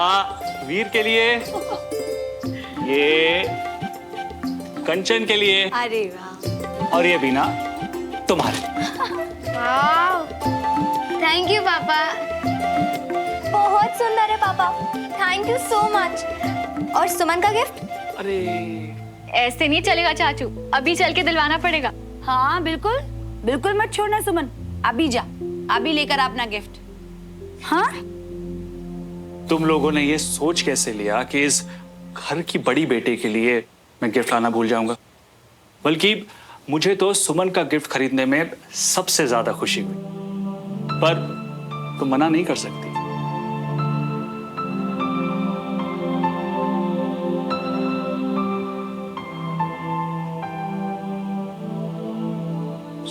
वीर के लिए, ये कंचन के लिए, अरे वाह, और ये बीना तुम्हारे। थैंक यू पापा। बहुत सुंदर है पापा, थैंक यू सो मच। और सुमन का गिफ्ट? अरे ऐसे नहीं चलेगा चाचू, अभी चल के दिलवाना पड़ेगा। हाँ बिल्कुल बिल्कुल, मत छोड़ना सुमन, अभी जा, अभी लेकर अपना गिफ्ट। हाँ, तुम लोगों ने ये सोच कैसे लिया कि इस घर की बड़ी बेटे के लिए मैं गिफ्ट लाना भूल जाऊंगा? बल्कि मुझे तो सुमन का गिफ्ट खरीदने में सबसे ज्यादा खुशी हुई, पर तुम मना नहीं कर सकती।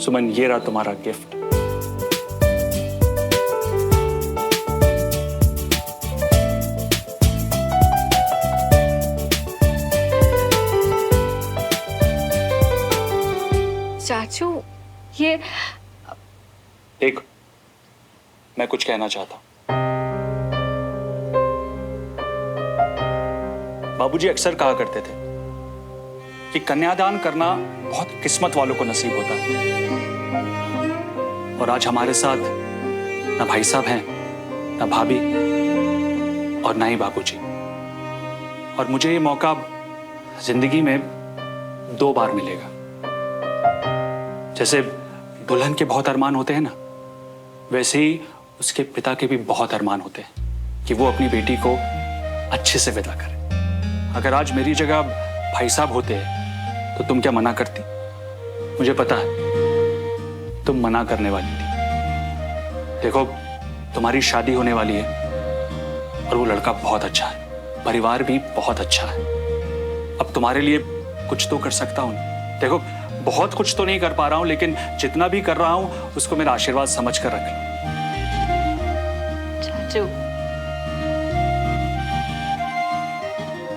सुमन, ये रहा तुम्हारा गिफ्ट। चाचू ये देख, मैं कुछ कहना चाहता हूं। बाबूजी अक्सर कहा करते थे कि कन्यादान करना बहुत किस्मत वालों को नसीब होता है, और आज हमारे साथ ना भाई साहब हैं, ना भाभी, और ना ही बाबूजी। और मुझे ये मौका जिंदगी में 2 बार मिलेगा। जैसे दुल्हन के बहुत अरमान होते हैं ना, वैसे ही उसके पिता के भी बहुत अरमान होते हैं कि वो अपनी बेटी को अच्छे से विदा करे। अगर आज मेरी जगह भाई साहब होते तो तुम क्या मना करती? मुझे पता है तुम मना करने वाली थी। देखो, तुम्हारी शादी होने वाली है और वो लड़का बहुत अच्छा है, परिवार भी बहुत अच्छा है। अब तुम्हारे लिए कुछ तो कर सकता हूं। देखो, बहुत कुछ तो नहीं कर पा रहा हूं, लेकिन जितना भी कर रहा हूं उसको मेरा आशीर्वाद समझ कर रख लो। चाचू,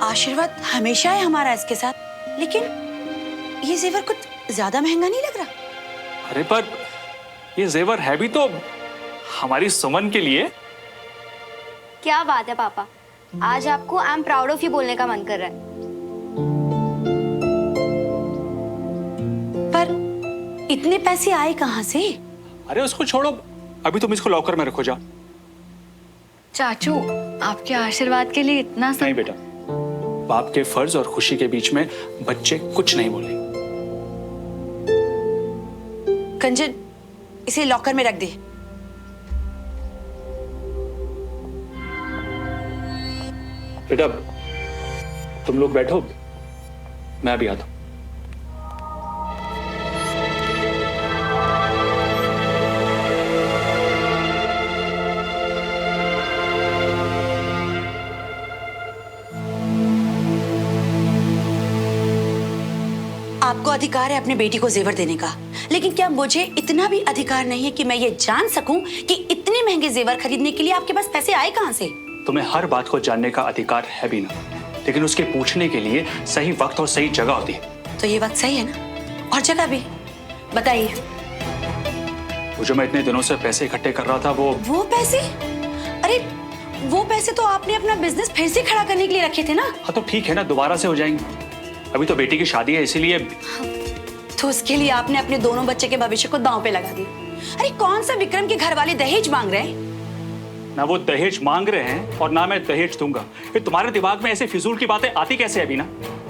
आशीर्वाद हमेशा है हमारा इसके साथ, लेकिन ये जेवर कुछ ज्यादा महंगा नहीं लग रहा? अरे पर ये जेवर है भी तो हमारी सुमन के लिए। क्या बात है पापा, आज आपको I am proud of you बोलने का मन कर रहा है। पर इतने पैसे आए कहां से? अरे उसको छोड़ो, अभी तुम इसको लॉकर में रखो, जाओ। चाचू आपके आशीर्वाद के लिए इतना सब। नहीं बेटा, बाप के फर्ज और खुशी के बीच में बच्चे कुछ नहीं बोले। कंचन, इसे लॉकर में रख दे। बेटा, तुम लोग बैठो, मैं अभी आता हूं। आपको अधिकार है अपनी बेटी को जेवर देने का, लेकिन क्या मुझे इतना भी अधिकार नहीं है कि मैं ये जान सकूं कि इतने महंगे जेवर खरीदने के लिए आपके पास पैसे आए कहां से? तुम्हें हर बात को जानने का अधिकार है भी ना, लेकिन उसके पूछने के लिए सही वक्त और सही जगह होती है। तो ये वक्त सही है ना, और जगह भी? बताइए। वो जो मैं इतने दिनों से पैसे इकट्ठे कर रहा था, वो पैसे? अरे वो पैसे तो आपने अपना बिजनेस फिर से खड़ा करने के लिए रखे थे ना? हाँ तो ठीक है ना, दोबारा से हो जाएंगे। अभी तो बेटी की शादी है, इसीलिए। तो उसके लिए आपने अपने दोनों बच्चे के भविष्य को दांव पे लगा दिया। अरे कौन सा विक्रम के घर वाले दहेज मांग रहे हैं? ना वो दहेज मांग रहे हैं और ना मैं दहेज दूंगा। ये तुम्हारे दिमाग में ऐसे फिजूल की बातें आती कैसे है बीना?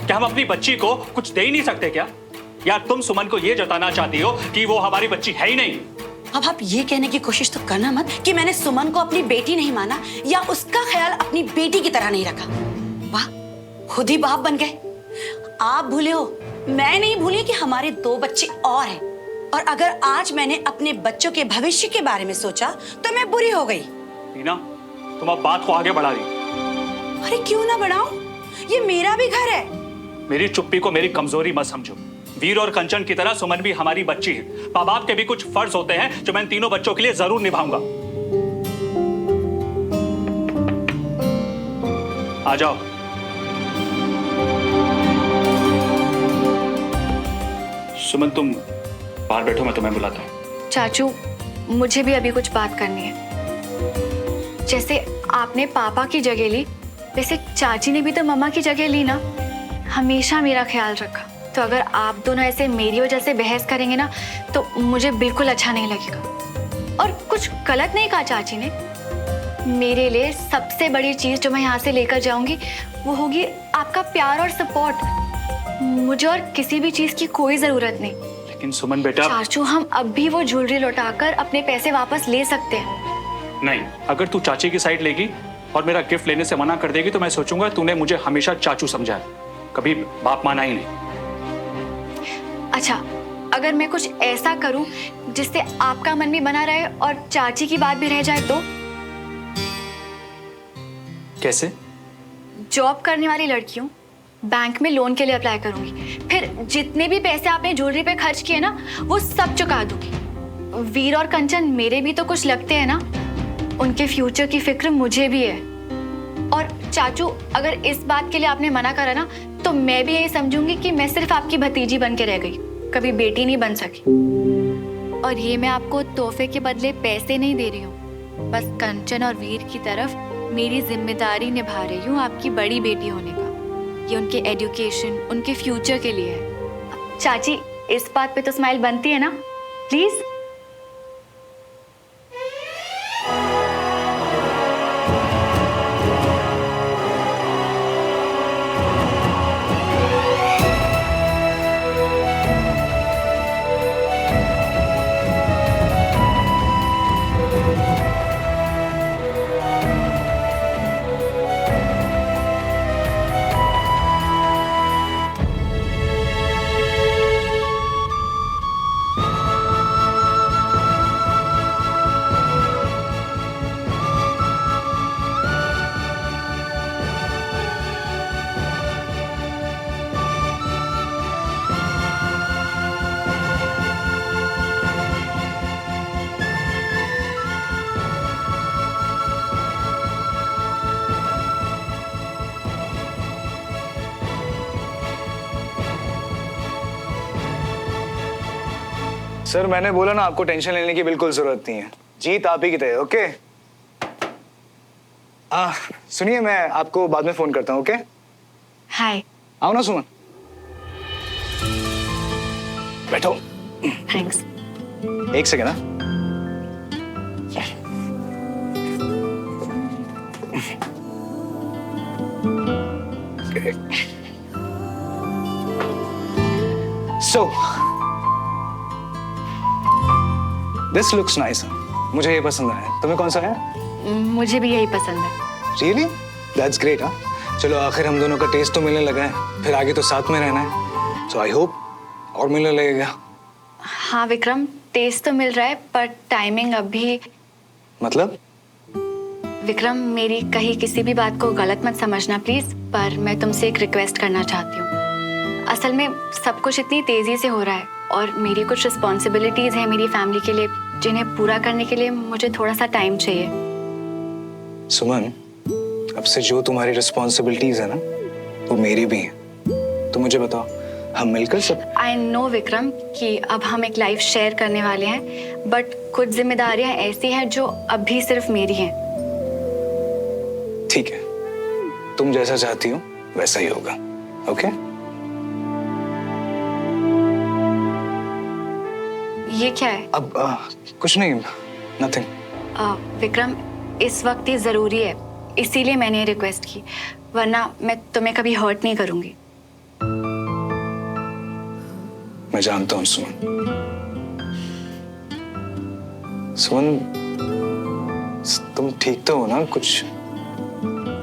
क्या हम अपनी बच्ची को कुछ दे ही नहीं सकते क्या? या तुम सुमन को ये जताना चाहती हो कि वो हमारी बच्ची है ही नहीं? अब आप ये कहने की कोशिश तो करना मत कि मैंने सुमन को अपनी बेटी नहीं माना या उसका ख्याल अपनी बेटी की तरह नहीं रखा। वाह, खुद ही बाप बन गए। आप भूले हो, मैं नहीं भूली कि हमारे 2 बच्चे और हैं, और अगर आज मैंने अपने बच्चों के भविष्य के बारे में सोचा तो मैं बुरी हो गई। बीना, तुम अब बात को आगे बढ़ा रही। अरे क्यों ना बढ़ाऊं, ये मेरा भी घर है। मेरी चुप्पी को मेरी कमजोरी मत समझो। वीर और कंचन की तरह सुमन भी हमारी बच्ची है। माँ बाप के भी कुछ फर्ज होते हैं जो मैं तीनों बच्चों के लिए जरूर निभाऊंगा। आ जाओ। सुमन, तुम बाहर बैठो, मैं तुम्हें बुलाता हूँ। चाचू मुझे भी अभी कुछ बात करनी है। जैसे आपने पापा की जगह ली, वैसे चाची ने भी तो मम्मा की जगह ली ना। हमेशा मेरा ख्याल रखा। तो अगर आप दोनों ऐसे मेरी वजह से बहस करेंगे ना, तो मुझे बिल्कुल अच्छा नहीं लगेगा। और कुछ गलत नहीं कहा चाची ने। मेरे लिए सबसे बड़ी चीज जो मैं यहाँ से लेकर जाऊंगी वो होगी आपका प्यार और सपोर्ट। मुझे और किसी भी चीज की कोई जरूरत नहीं। लेकिन सुमन बेटा, चाचू, हम अब भी वो ज्वेलरी लौटाकर अपने पैसे वापस ले सकते हैं। नहीं, अगर तू चाची की साइड लेगी और मेरा गिफ्ट लेने से मना कर देगी तो मैं सोचूंगा तूने मुझे हमेशा चाचू समझा है, कभी बाप माना ही नहीं। अच्छा, अगर मैं कुछ ऐसा करूं जिससे आपका मन भी बना रहे और चाची की बात भी रह जाए तो? कैसे? जॉब करने वाली लड़की हूं, बैंक में लोन के लिए अप्लाई करूंगी, फिर जितने भी पैसे आपने ज्वेलरी पे खर्च किए ना वो सब चुका दूंगी। वीर और कंचन मेरे भी तो कुछ लगते हैं ना, उनके फ्यूचर की फिक्र मुझे भी है। और चाचू, अगर इस बात के लिए आपने मना करा ना तो मैं भी यही समझूंगी कि मैं सिर्फ आपकी भतीजी बन के रह गई, कभी बेटी नहीं बन सकी। और ये मैं आपको तोहफे के बदले पैसे नहीं दे रही हूँ, बस कंचन और वीर की तरफ मेरी जिम्मेदारी निभा रही हूँ आपकी बड़ी बेटी होने का। ये उनके एजुकेशन, उनके फ्यूचर के लिए है। चाची, इस बात पे तो स्माइल बनती है ना, प्लीज। सर, मैंने बोला ना आपको टेंशन लेने की बिल्कुल जरूरत नहीं है। जीत आप ही की तय। ओके, सुनिए, मैं आपको बाद में फोन करता हूँ। ओके, हाय। आओ ना सुमन, बैठो। थैंक्स। एक सेकेंड ना। So this looks nice. मुझे ये पसंद है। तुम्हें कौन सा है? मुझे भी यही पसंद है। रियली? That's great. हाँ, चलो, आखिर हम दोनों का टेस्ट तो मिलने लगा है, फिर आगे तो साथ में रहना है। सो आई होप और मिलने लगेगा। हाँ विक्रम, टेस्ट तो मिल रहा है पर टाइमिंग अभी। मतलब? विक्रम, मेरी कहीं किसी भी बात को गलत मत समझना प्लीज, पर मैं तुमसे एक रिक्वेस्ट करना चाहती हूँ। असल में सब कुछ इतनी तेजी से हो रहा है और मेरी कुछ रिस्पॉन्सिबिलिटीज हैं मेरी फैमिली के लिए, जिन्हें पूरा करने के लिए मुझे थोड़ा सा टाइम चाहिए। सुमन, अब से जो तुम्हारी रिस्पॉन्सिबिलिटीज है ना वो मेरी भी है। तो मुझे बताओ, हम मिलकर सब। आई नो विक्रम कि अब हम एक लाइफ शेयर करने वाले हैं, बट कुछ जिम्मेदारियां ऐसी हैं जो अभी सिर्फ मेरी हैं। ठीक है, तुम जैसा चाहती हो वैसा ही होगा। ओके? ये क्या है? अब कुछ नहीं, नथिंग। विक्रम, इस वक्त ये जरूरी है, इसीलिए मैंने ये रिक्वेस्ट की, वरना मैं तुम्हें कभी हर्ट नहीं करूंगी। मैं जानता हूँ सुमन। सुमन, तुम ठीक तो हो ना? कुछ?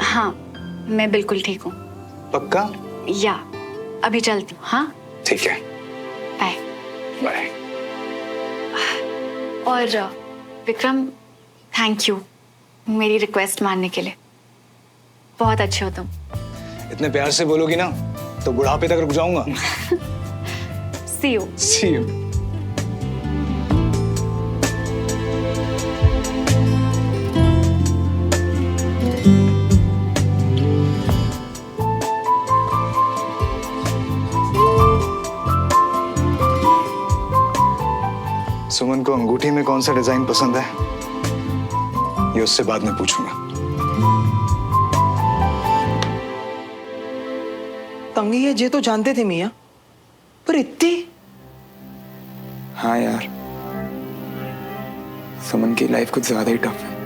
हाँ, मैं बिल्कुल ठीक हूँ। पक्का? या अभी चलती हूँ। हाँ, ठीक है, बाय। बाय। और विक्रम, थैंक यू मेरी रिक्वेस्ट मानने के लिए। बहुत अच्छे हो तुम। इतने प्यार से बोलोगी ना तो बुढ़ापे तक रुक जाऊंगा। See you. See you. सुमन को अंगूठी में कौन सा डिजाइन पसंद है ये उससे बाद में पूछूंगा। तंगी है ये तो जानते थे मियाँ, पर इतनी। हाँ यार, सुमन की लाइफ कुछ ज्यादा ही टफ है।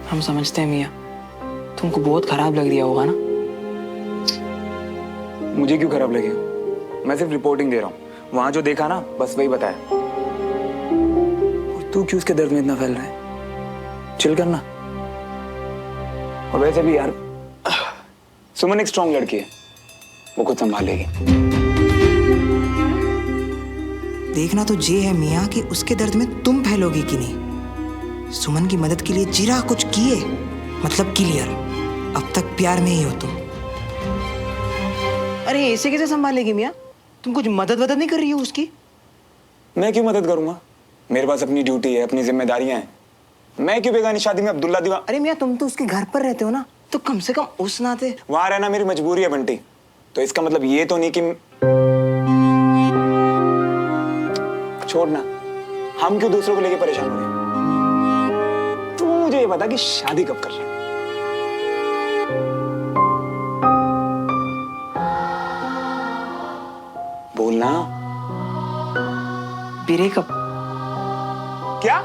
हम समझते हैं मियाँ, तुमको बहुत खराब लग रहा होगा ना। मुझे क्यों खराब लगेगा? मैं सिर्फ रिपोर्टिंग दे रहा हूँ। वहां जो देखा ना बस वही बताया। और तू क्यों उसके दर्द में इतना फैल रहा है? चिल करना। और वैसे भी यार, सुमन एक स्ट्रॉन्ग लड़की है, वो खुद संभालेगी। देखना तो ये है मियाँ कि उसके दर्द में तुम फैलोगी कि नहीं। सुमन की मदद के लिए जीरा कुछ किए, मतलब क्लियर। अब तक प्यार में ही हो तुम। अरे ऐसे कैसे संभालेगी मियाँ? तुम कुछ मदद नहीं कर रही हो उसकी? मैं क्यों मदद करूंगा? मेरे पास अपनी ड्यूटी है, अपनी जिम्मेदारियां हैं। मैं क्यों बेगानी शादी में अब्दुल्ला दीवान? अरे मियाँ तुम तो उसके घर पर रहते हो ना, तो कम से कम उस नाते। वहां रहना मेरी मजबूरी है बंटी। तो इसका मतलब ये तो नहीं कि छोड़ना, हम क्यों दूसरों को लेके परेशान हो गए? तू मुझे ये बता कि शादी कब कर रहा है? बोलना। ब्रेकअप? क्या?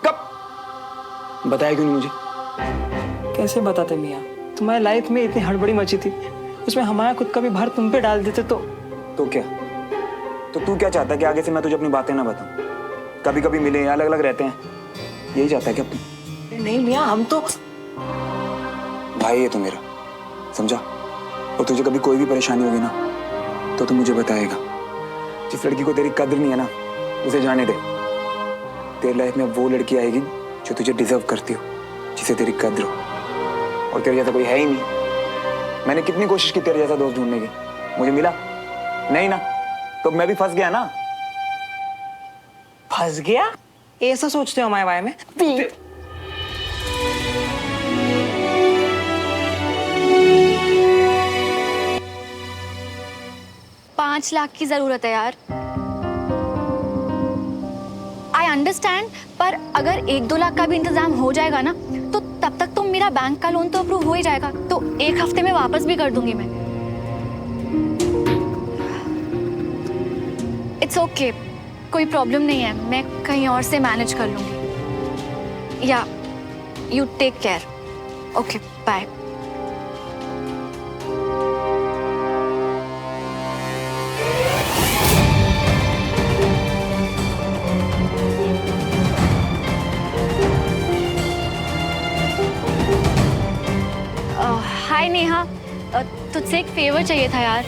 कब? बताया क्यों नहीं मुझे? कैसे बताते मियाँ? तुम्हारी लाइफ में इतनी हड़बड़ी मची थी, उसमें हमारा खुद का भी भार तुम पे डाल देते तो क्या? तो तू क्या चाहता है कि आगे से मैं तुझे अपनी बातें ना बताऊं? कभी कभी मिले, अलग अलग रहते हैं, यही चाहता है क्या तू? नहीं मियाँ, हम तो भाई है तू मेरा, समझा? और तुझे कभी कोई भी परेशानी होगी ना तो तू मुझे बताएगा। जिस लड़की को तेरी कद्र नहीं है ना, उसे जाने दे। तेरी लाइफ में वो लड़की आएगी जो तुझे डिजर्व करती हो, जिसे तेरी कद्र हो। और तेरे जैसा कोई है ही नहीं। मैंने कितनी कोशिश की तेरे जैसा दोस्त ढूंढने की, मुझे मिला नहीं ना, तो मैं भी फंस गया ना। फंस गया? ऐसा सोचते हो हमारे बारे में? 5 लाख की जरूरत है यार। आई अंडरस्टैंड, पर अगर 1-2 लाख का भी इंतजाम हो जाएगा ना, तो तब तक तो मेरा बैंक का लोन तो अप्रूव हो ही जाएगा, तो 1 हफ्ते में वापस भी कर दूंगी मैं। इट्स ओके, कोई प्रॉब्लम नहीं है, मैं कहीं और से मैनेज कर लूंगी। Yeah you take care. Okay, bye. Hi Neha, तुझसे एक फेवर चाहिए था यार।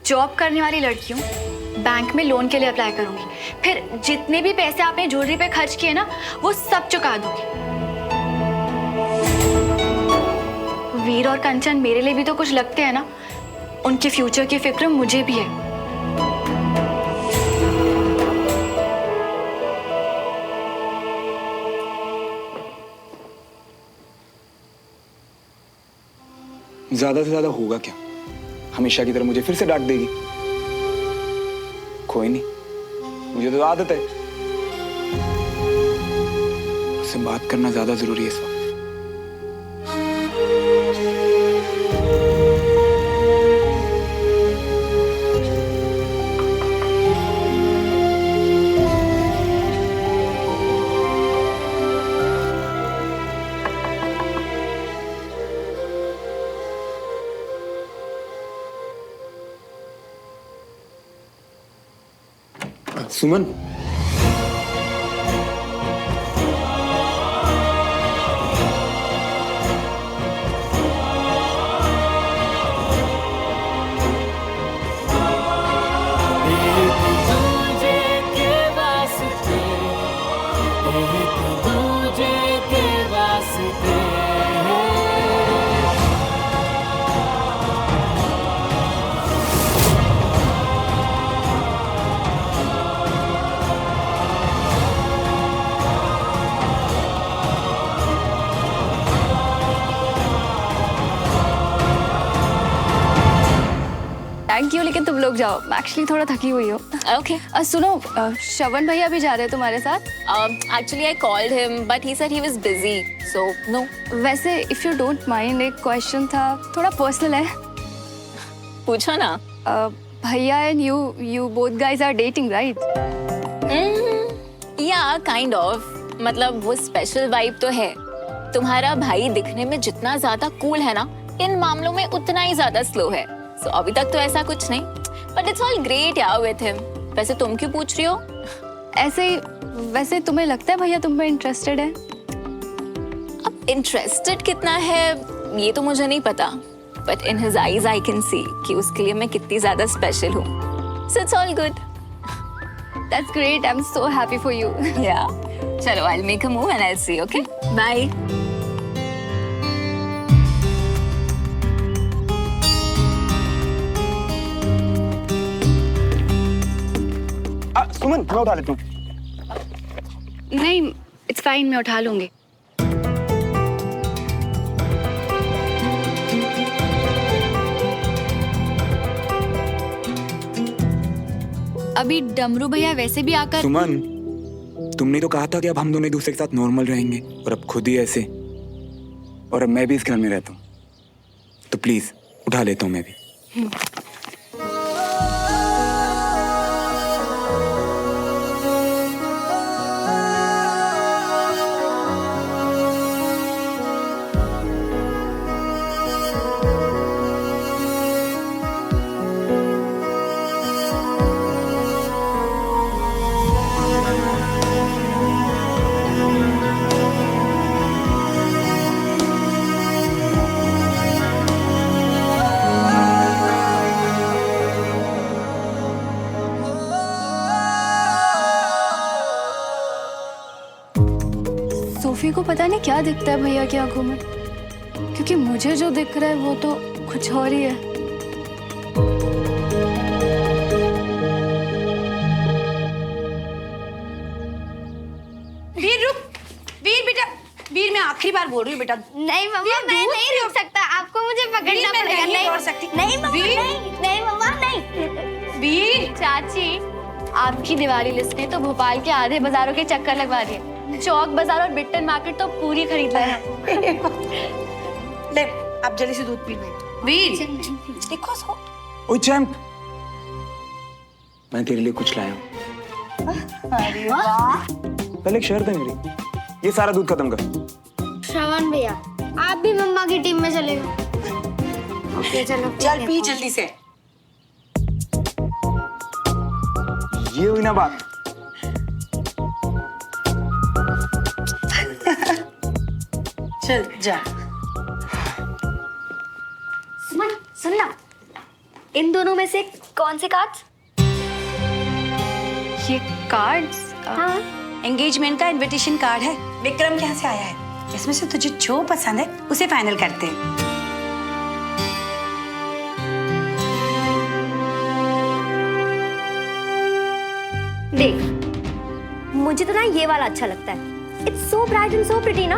जॉब करने वाली लड़कियों बैंक में लोन के लिए अप्लाई करूंगी, फिर जितने भी पैसे आपने ज्वेलरी पे खर्च किए ना, वो सब चुका दूंगी। वीर और कंचन मेरे लिए भी तो कुछ लगते हैं ना, उनके फ्यूचर की फिक्र मुझे भी है। ज्यादा से ज्यादा होगा क्या? हमेशा की तरह मुझे फिर से डांट देगी। कोई नहीं, मुझे तो आदत है। उससे बात करना ज्यादा जरूरी है इस वक्त। सुमन, कॉल की हूँ, लेकिन तुम लोग जाओ, मैं एक्चुअली थोड़ा थकी हुई हूँ। Okay. सुनो, श्रवण भैया भी जा रहे हैं तुम्हारे साथ? Actually, I called him, but he said he was busy, so no. वैसे इफ यू डोंट माइंड, एक क्वेश्चन था, थोड़ा पर्सनल है। पूछो ना। भैया and you both guys are dating, right? Yeah, kind of. मतलब वो स्पेशल वाइब तो है। तुम्हारा भाई दिखने में जितना ज्यादा कूल है ना, इन मामलों में उतना ही ज्यादा स्लो है। So अभी तक तो ऐसा कुछ नहीं, but it's all great यार with him. वैसे तुम क्यों पूछ रही हो? ऐसे ही, वैसे तुम्हें लगता है भैया तुम में इंटरेस्टेड है? अब इंटरेस्टेड कितना है ये तो मुझे नहीं पता, but in his eyes I can see कि उसके लिए मैं कितनी ज्यादा स्पेशल हूँ। So it's all good. That's great, I'm so happy for you. Yeah. चलो, I'll make a move and I'll see, okay? Bye. सुमन मैं उठा लेता हूँ। नहीं, इट्स फाइन, मैं उठा लूंगी। अभी डमरू भैया वैसे भी आकर। सुमन, तुमने तो कहा था कि अब हम दोनों एक दूसरे के साथ नॉर्मल रहेंगे, और अब खुद ही ऐसे। और अब मैं भी इस घर में रहता हूँ, तो प्लीज उठा लेता हूँ मैं भी। सोफी को पता नहीं क्या दिखता है भैया की आंखों में, क्योंकि मुझे जो दिख रहा है वो तो कुछ और ही है। वीर रुक, वीर बेटा, वीर मैं आखिरी बार बोल रही हूँ बेटा। नहीं मम्मा, मैं नहीं रुक सकता, आपको मुझे पकड़ना मैं पड़ेगा। नहीं दौड़ सकती। नहीं मम्मा, वीर। नहीं मम्मा, नहीं। वीर चाची, आपकी दिवाली लिस्ट ने तो भोपाल के आधे बाजारों के चक्कर लगवा दिए। चौक बाजार और बिट्टन मार्केट तो पूरी खरीद लेना। ले, आप जल्दी से दूध पी ले। वीर देखो सो। ओए चैंप, मैं तेरे लिए कुछ लाया हूँ। अरे वाह। पहले एक शर्त है मेरी, ये सारा दूध खत्म कर। श्रवण भैया, आप भी मम्मा की टीम में चले गए। ओके चलो, चल पी जल्दी से। ये हुई ना बात। चल जा। सुनना, इन दोनों में से कौन से कार्ड्स? ये कार्ड्स? हाँ, एंगेजमेंट का इनविटेशन कार्ड है, विक्रम के यहाँ से आया है। इसमें से तुझे जो पसंद है उसे फाइनल करते हैं। देख, मुझे तो ना ये वाला अच्छा लगता है। It's so bright and so pretty ना,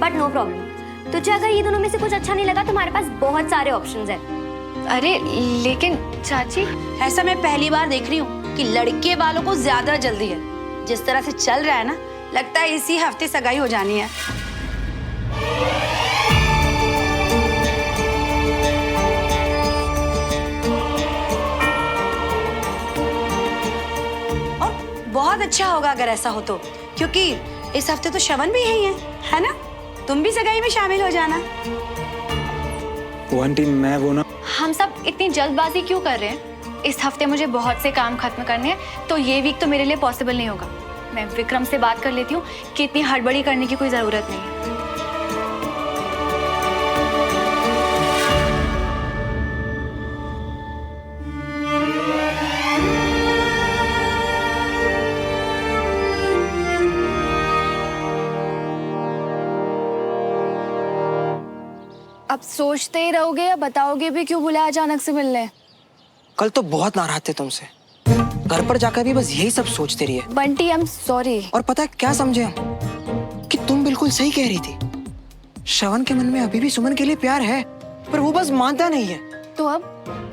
बट नो प्रॉब्लम। तुझे अगर ये दोनों में से कुछ अच्छा नहीं लगा तो हमारे पास बहुत सारे ऑप्शंस हैं। अरे लेकिन चाची, ऐसा मैं पहली बार देख रही हूँ कि लड़के वालों को ज्यादा जल्दी है। जिस तरह से चल रहा है ना, लगता है इसी हफ्ते सगाई हो जानी है। और बहुत अच्छा होगा अगर ऐसा हो तो, क्योंकि इस हफ्ते तो श्रवण भी यही है ना? तुम भी सगाई में शामिल हो जाना। वो आंटी, मैं वो ना, हम सब इतनी जल्दबाजी क्यों कर रहे हैं? इस हफ्ते मुझे बहुत से काम खत्म करने हैं, तो ये वीक तो मेरे लिए पॉसिबल नहीं होगा। मैं विक्रम से बात कर लेती हूँ कि इतनी हड़बड़ी करने की कोई जरूरत नहीं है। अब सोचते ही रहोगे या बताओगे भी क्यों बुलाया अचानक से मिलने? कल तो बहुत नाराज थे तुमसे, घर पर जाकर भी बस यही सब सोचते रहिए। Bunty, I am sorry. और पता है क्या समझे हम? कि तुम बिल्कुल सही कह रही थी। श्रवण के मन में अभी भी सुमन के लिए प्यार है, पर वो बस मानता नहीं है। तो अब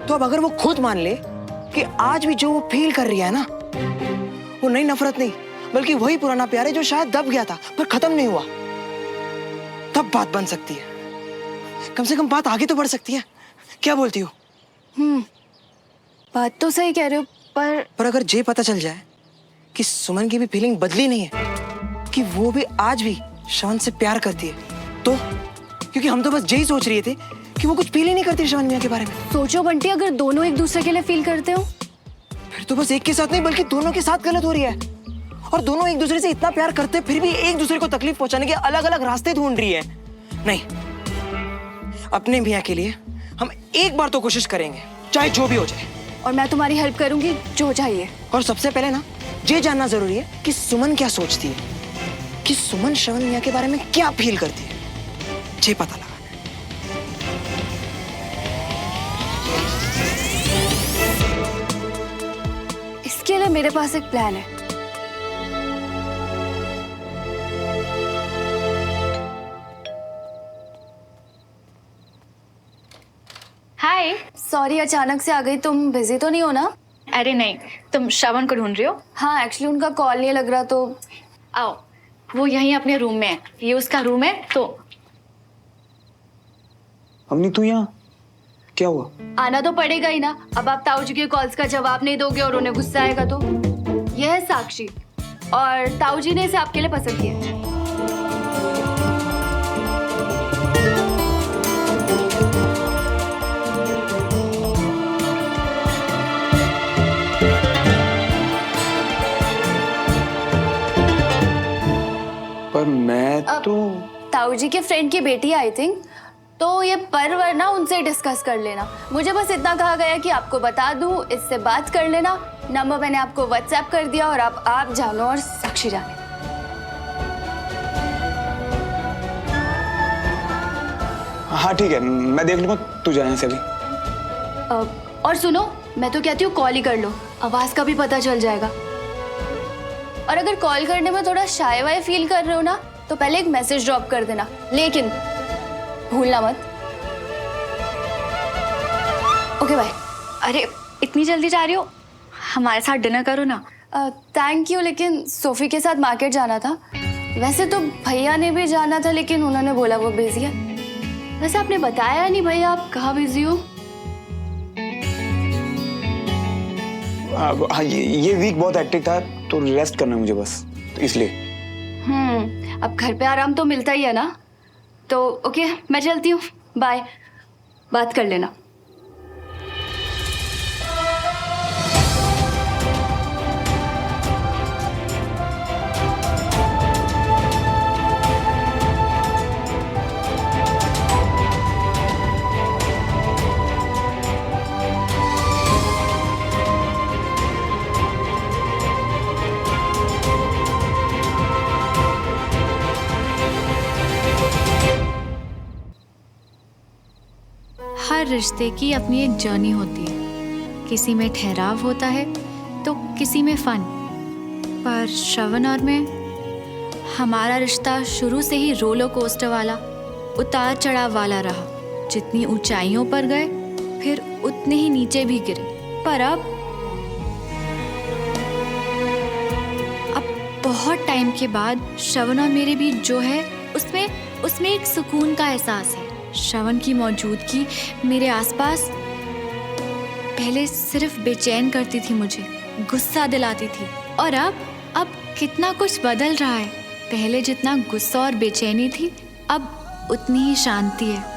तो अब अगर वो खुद मान ले कि आज भी जो वो फील कर रही है ना, वो नई नफरत नहीं बल्कि वही पुराना प्यार है जो शायद दब गया था पर खत्म नहीं हुआ, तब बात बन सकती है। कम से कम बात आगे तो बढ़ सकती है। क्या बोलती हो? बात तो सही कह रहे हो, पर अगर ये पता चल जाए कि सुमन की भी फीलिंग बदली नहीं है, कि वो भी आज भी श्रवण से प्यार करती है, तो क्योंकि हम तो बस यही सोच रहे थे कि वो कुछ फील ही नहीं करती श्रवण मियां के बारे में। सोचो बंटी, अगर दोनों एक दूसरे के लिए फील करते हो, फिर तो बस एक के साथ नहीं बल्कि दोनों के साथ गलत हो रही है। और दोनों एक दूसरे से इतना प्यार करते फिर भी एक दूसरे को तकलीफ पहुंचाने के अलग अलग रास्ते ढूंढ रही है। नहीं, अपने मियां के लिए हम एक बार तो कोशिश करेंगे, चाहे जो भी हो जाए। और मैं तुम्हारी हेल्प करूंगी जो चाहिए। और सबसे पहले ना ये जानना जरूरी है कि सुमन क्या सोचती है, कि सुमन श्रवण मियां के बारे में क्या फील करती है, ये पता लगा। इसके लिए मेरे पास एक प्लान है। हाय, सॉरी अचानक से आ गई। तुम बिजी तो नहीं हो ना? अरे नहीं, तुम श्रवण को ढूंढ रही हो? हाँ, एक्चुअली उनका कॉल नहीं लग रहा, तो आओ, वो यहीं अपने रूम में है, ये उसका रूम है। तो अवनी तू यहाँ क्या हुआ? आना तो पड़ेगा ही ना। अब आप ताऊ जी के कॉल्स का जवाब नहीं दोगे और उन्हें गुस्सा आएगा तो। यह है साक्षी, और ताऊ जी ने इसे आपके लिए पसंद किया है। पर मैं तो ताऊ जी के फ्रेंड की बेटी आई थिंक, तो ये पर वरना उनसे डिस्कस कर लेना। मुझे बस इतना कहा गया कि आपको बता दूं, इससे बात कर लेना। नंबर मैंने आपको व्हाट्सएप कर दिया, और आप जानो और साक्षी जाने। हाँ ठीक है, मैं देख लूंगा, तू जा यहाँ से अभी। और सुनो, मैं तो कहती हूँ कॉल ही कर लो, आवाज का भी पता चल जाएगा। और अगर कॉल करने में थोड़ा शाय वाय फील कर रहे हो ना, तो पहले एक मैसेज ड्रॉप कर देना, लेकिन भूलना मत। Okay bye. अरे इतनी जल्दी जा रही हो? हमारे साथ डिनर करो ना। थैंक यू, लेकिन सोफी के साथ मार्केट जाना था। वैसे तो भैया ने भी जाना था, लेकिन उन्होंने बोला वो बिजी है। वैसे आपने बताया नहीं भैया आप कहाँ बिजी हो? हाँ, ये वीक बहुत हेक्टिक था, तो रेस्ट करना मुझे बस, तो इसलिए। अब घर पे आराम तो मिलता ही है ना। तो ओके, मैं चलती हूँ, बाय। बात कर लेना। हर रिश्ते की अपनी एक जर्नी होती है। किसी में ठहराव होता है तो किसी में फन। पर श्रवण और मैं, हमारा रिश्ता शुरू से ही रोलर कोस्टर वाला, उतार चढ़ाव वाला रहा। जितनी ऊंचाइयों पर गए फिर उतने ही नीचे भी गिरे। पर अब बहुत टाइम के बाद श्रवण और मेरे बीच जो है उसमें एक सुकून का एहसास है। श्रवण की मौजूदगी मेरे आसपास पहले सिर्फ बेचैन करती थी, मुझे गुस्सा दिलाती थी। और अब कितना कुछ बदल रहा है। पहले जितना गुस्सा और बेचैनी थी, अब उतनी ही शांति है।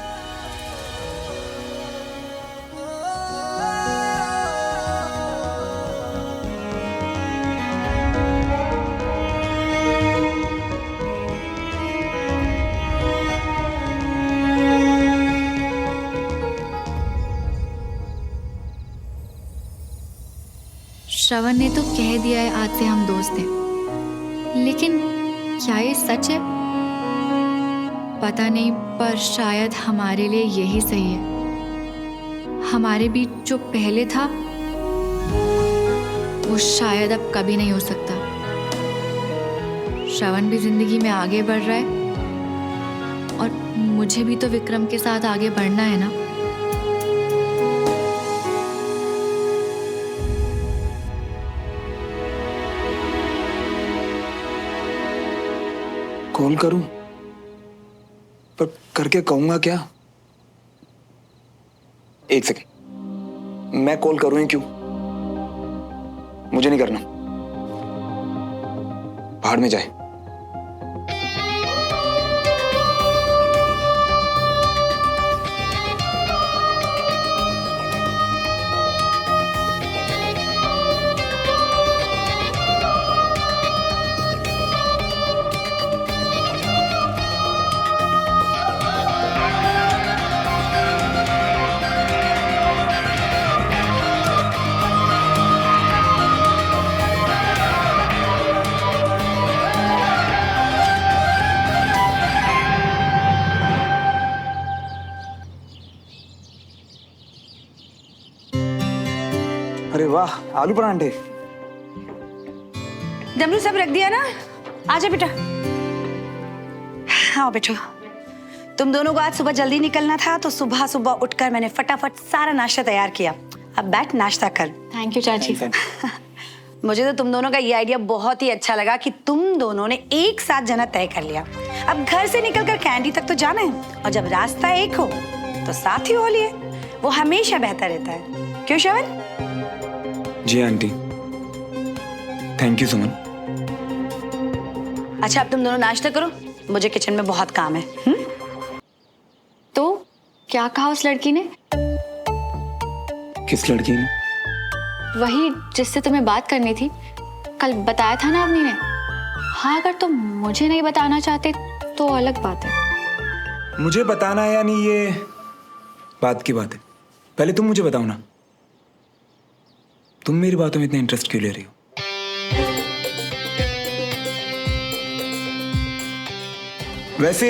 श्रवण ने तो कह दिया है आज से हम दोस्त हैं, लेकिन क्या ये सच है? पता नहीं, पर शायद हमारे लिए यही सही है। हमारे बीच जो पहले था वो शायद अब कभी नहीं हो सकता। श्रवण भी जिंदगी में आगे बढ़ रहा है और मुझे भी तो विक्रम के साथ आगे बढ़ना है ना। कॉल करूं, पर करके कहूंगा क्या? एक सेकेंड, मैं कॉल करूं ही क्यों? मुझे नहीं करना, बाहर में जाए। अरे वाह, आलू परांठे। डमरू सब रख दिया ना? आजा बेटा। हाँ बेटो, तुम दोनों को आज सुबह जल्दी निकलना था तो सुबह सुबह उठकर मैंने फटाफट सारा नाश्ता तैयार किया। अब बैठ नाश्ता कर। थैंक यू चाची। मुझे तो तुम दोनों का ये आइडिया बहुत ही अच्छा लगा कि तुम दोनों ने एक साथ जाना तय कर लिया। अब घर से निकलकर कैंडी तक तो जाना है, और जब रास्ता एक हो तो साथ ही हो लिए, वो हमेशा बेहतर रहता है। क्यों श्रवण? जी आंटी, थैंक यू सुमन। अच्छा अब तुम दोनों नाश्ता करो, मुझे किचन में बहुत काम है। तो क्या कहा उस लड़की ने? किस लड़की ने? वही जिससे तुम्हें बात करनी थी, कल बताया था ना अवनी ने। हाँ, अगर तुम मुझे नहीं बताना चाहते तो अलग बात है। मुझे बताना है या नहीं, ये बात की बात है। पहले तुम मुझे बताओ ना, तुम मेरी बातों में इतना इंटरेस्ट क्यों ले रही हो? वैसे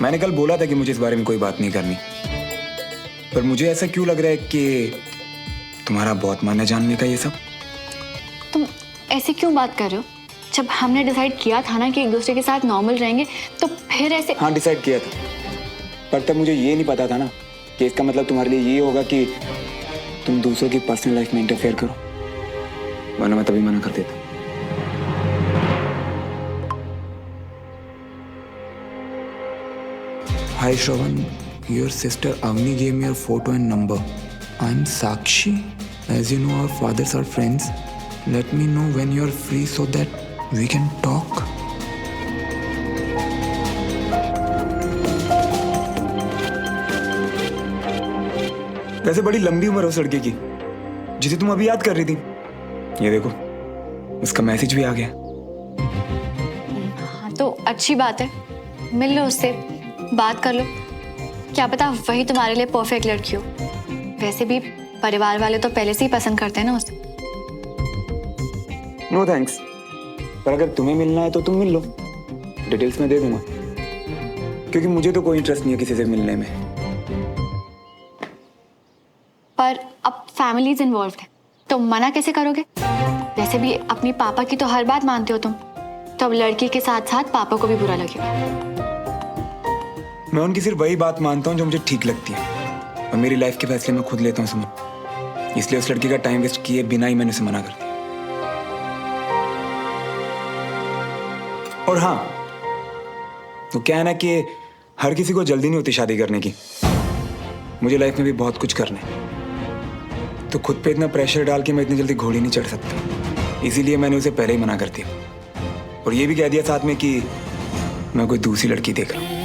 मैंने कल बोला था कि मुझे इस बारे में कोई बात नहीं करनी, पर मुझे ऐसा क्यों लग रहा है कि तुम्हारा बहुत मानना जानने का ये सब। तुम ऐसे क्यों बात कर रहे हो? जब हमने डिसाइड किया था ना कि एक दूसरे के साथ नॉर्मल रहेंगे, तो फिर ऐसे। हाँ डिसाइड किया था, पर तब मुझे ये नहीं पता था ना कि इसका मतलब तुम्हारे लिए ये होगा कि तुम दूसरों की पर्सनल लाइफ में इंटरफेयर करो, वरना मैं तभी मना कर देता। Hi Shravan, your sister Avni gave me your photo and number. I'm Sakshi. As you know, our fathers are friends. Let me know when you're free so that we can talk. वैसे बड़ी लंबी उम्र हो उस लड़के की जिसे तुम अभी याद कर रही थी। ये देखो, उसका मैसेज भी आ गया। हाँ, तो अच्छी बात है, मिल लो उससे, बात कर लो। क्या पता वही तुम्हारे लिए परफेक्ट लड़की हो। वैसे भी परिवार वाले तो पहले से ही पसंद करते हैं ना उसे। नो थैंक्स, पर अगर तुम्हें मिलना है तो तुम मिल लो, डिटेल्स मैं दे दूंगा, क्योंकि मुझे तो कोई इंटरेस्ट नहीं है किसी से मिलने में। पर अब फैमिलीज इन्वॉल्व है, तो मना कैसे करोगे? वैसे भी अपनी पापा की तो हर बात मानते हो तुम, तो अब लड़की के साथ साथ पापा को भी बुरा लगेगा। मैं उनकी सिर्फ वही बात मानता हूँ जो मुझे ठीक लगती है, और मेरी लाइफ के फैसले मैं खुद लेता हूँ सुमन। इसलिए उस लड़की का टाइम वेस्ट किए बिना ही मैंने उसे मना कर दिया। और हाँ, तो क्या है ना कि हर किसी को जल्दी नहीं होती शादी करने की। मुझे लाइफ में भी बहुत कुछ करना है, तो खुद पे इतना प्रेशर डाल के मैं इतनी जल्दी घोड़ी नहीं चढ़ सकता। इसीलिए मैंने उसे पहले ही मना कर दिया, और ये भी कह दिया साथ में कि मैं कोई दूसरी लड़की देख रहा हूँ।